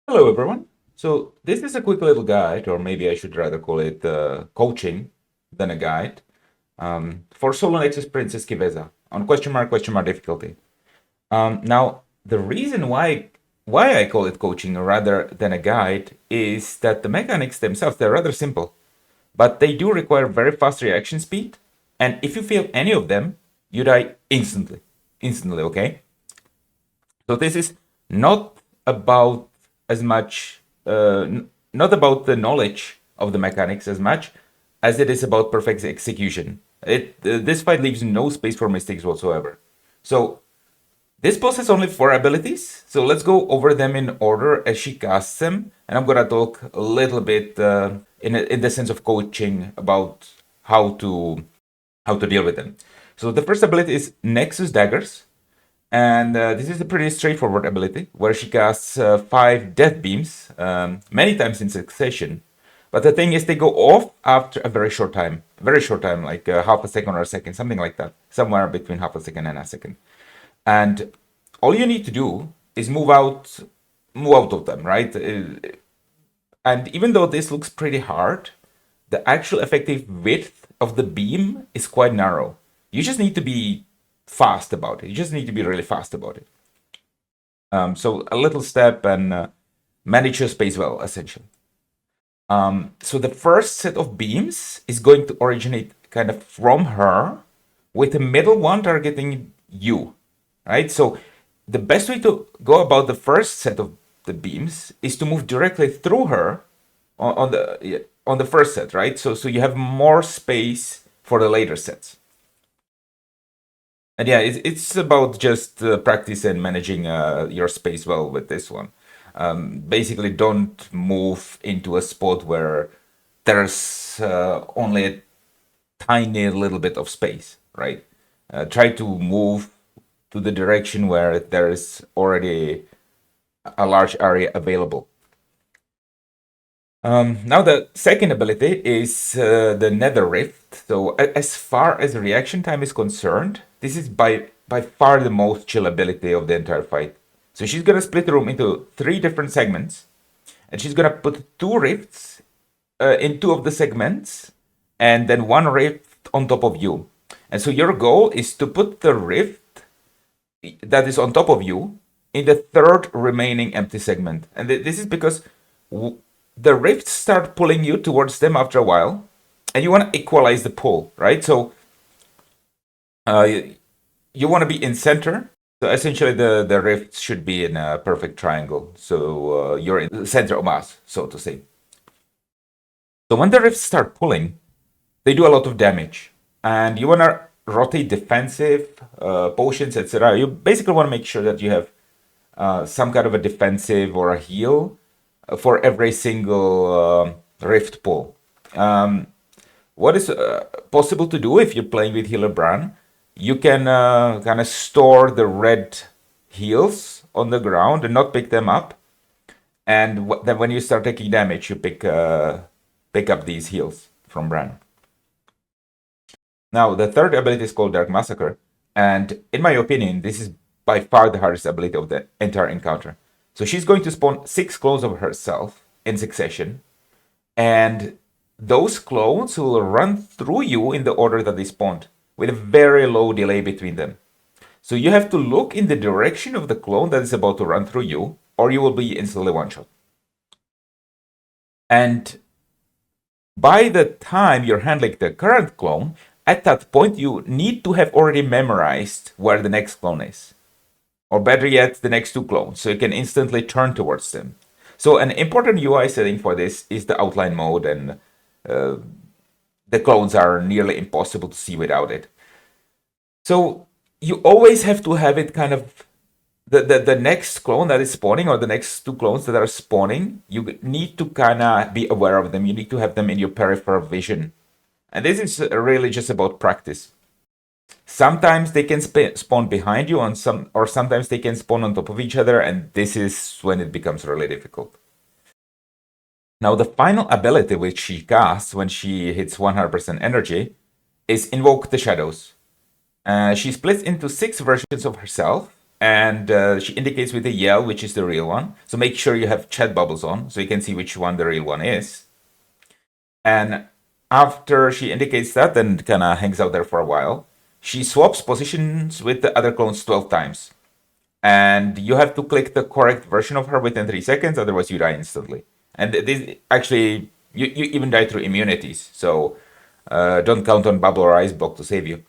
Hello, everyone. So this is a quick little guide, or maybe I should rather call it coaching than a guide, for solo Nexus-Princess Ky'veza on question mark difficulty. Now, the reason why I call it coaching rather than a guide is that the mechanics themselves, they're rather simple, but they do require very fast reaction speed, and if you fail any of them, you die instantly. Instantly, okay? So this is not about as much, not about the knowledge of the mechanics as much as it is about perfect execution. This fight leaves no space for mistakes whatsoever. So this boss has only 4 abilities. So let's go over them in order as she casts them, and I'm gonna talk a little bit in the sense of coaching about how to deal with them. So the first ability is Nexus Daggers. And this is a pretty straightforward ability where she casts 5 death beams many times in succession. But the thing is, they go off after a very short time, like half a second or a second, something like that, somewhere between half a second and a second. And all you need to do is move out of them, right? And even though this looks pretty hard, the actual effective width of the beam is quite narrow. You just need to be fast about it. You just need to be really fast about it. So a little step and manage your space well, essentially. So the first set of beams is going to originate kind of from her, with the middle one targeting you, right? So the best way to go about the first set of the beams is to move directly through her on the first set, right? So you have more space for the later sets. And yeah, it's about just practice and managing your space well with this one. Basically, don't move into a spot where there's only a tiny little bit of space, right? Try to move to the direction where there is already a large area available. Now the second ability is the Nether Rift. So as far as reaction time is concerned, this is by far the most chill ability of the entire fight. So she's gonna split the room into 3 different segments, and she's gonna put 2 rifts in 2 of the segments, and then 1 rift on top of you. And so your goal is to put the rift that is on top of you in the third remaining empty segment. And this is because the rifts start pulling you towards them after a while, and you want to equalize the pull, right? So uh, you want to be in center. So essentially, the rifts should be in a perfect triangle. So you're in the center of mass, so to say. So when the rifts start pulling, they do a lot of damage, and you want to rotate defensive potions, etc. You basically want to make sure that you have some kind of a defensive or a heal for every single rift pull. What is possible to do if you're playing with Healer Bran? You can kind of store the red heals on the ground and not pick them up. And then when you start taking damage, you pick up these heals from Bran. Now, the third ability is called Dark Massacre. And in my opinion, this is by far the hardest ability of the entire encounter. So she's going to spawn 6 clones of herself in succession, and those clones will run through you in the order that they spawned, with a very low delay between them. So you have to look in the direction of the clone that is about to run through you, or you will be instantly one-shot. And by the time you're handling the current clone, at that point you need to have already memorized where the next clone is. Or better yet, the next 2 clones, so you can instantly turn towards them. So an important UI setting for this is the outline mode, and the clones are nearly impossible to see without it. So you always have to have it kind of the next clone that is spawning, or the next 2 clones that are spawning, you need to kind of be aware of them. You need to have them in your peripheral vision. And this is really just about practice. Sometimes they can spawn behind you on or sometimes they can spawn on top of each other, and this is when it becomes really difficult. Now, the final ability which she casts when she hits 100% energy is Invoke the Shadows. She splits into 6 versions of herself, and she indicates with a yell which is the real one. So make sure you have chat bubbles on so you can see which one the real one is. And after she indicates that, then kind of hangs out there for a while. She swaps positions with the other clones 12 times. And you have to click the correct version of her within 3 seconds, otherwise you die instantly. And this actually, you even die through immunities. So don't count on bubble or ice block to save you.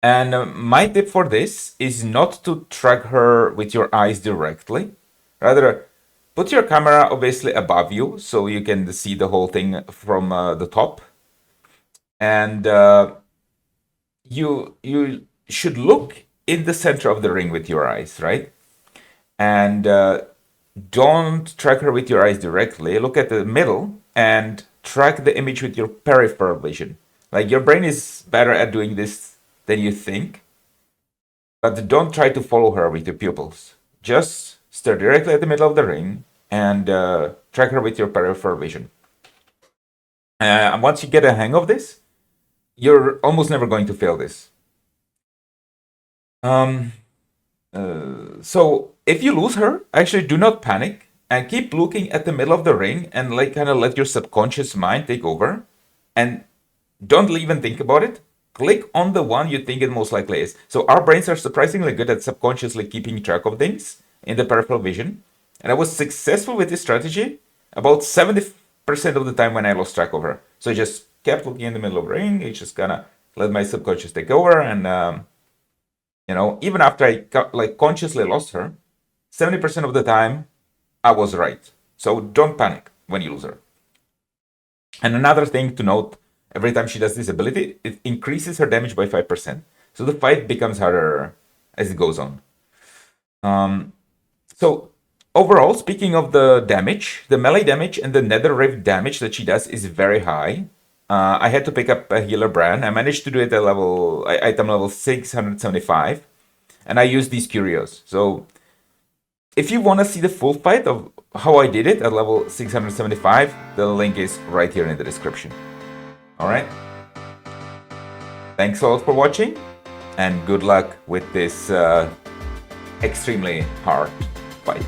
And my tip for this is not to track her with your eyes directly. Rather, put your camera obviously above you so you can see the whole thing from the top. And you should look in the center of the ring with your eyes, right? And don't track her with your eyes directly. Look at the middle and track the image with your peripheral vision. Like your brain is better at doing this than you think, but don't try to follow her with your pupils. Just stare directly at the middle of the ring and track her with your peripheral vision. And once you get a hang of this, you're almost never going to fail this. So if you lose her, actually do not panic and keep looking at the middle of the ring and like kind of let your subconscious mind take over and don't even think about it. Click on the one you think it most likely is. So our brains are surprisingly good at subconsciously keeping track of things in the peripheral vision. And I was successful with this strategy about 70% of the time when I lost track of her. So I just kept looking in the middle of the ring. I just kind of let my subconscious take over. And, even after I consciously lost her, 70% of the time I was right. So don't panic when you lose her. And another thing to note, every time she does this ability, it increases her damage by 5%. So the fight becomes harder as it goes on. So overall, speaking of the damage, the melee damage and the nether rift damage that she does is very high. I had to pick up a healer brand. I managed to do it at item level 675. And I used these curios. So if you want to see the full fight of how I did it at level 675, the link is right here in the description. Alright? Thanks a lot for watching, and good luck with this extremely hard fight.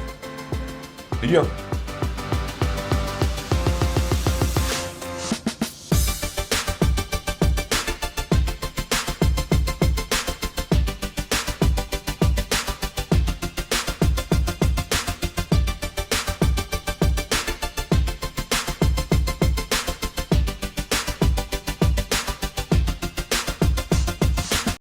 Video.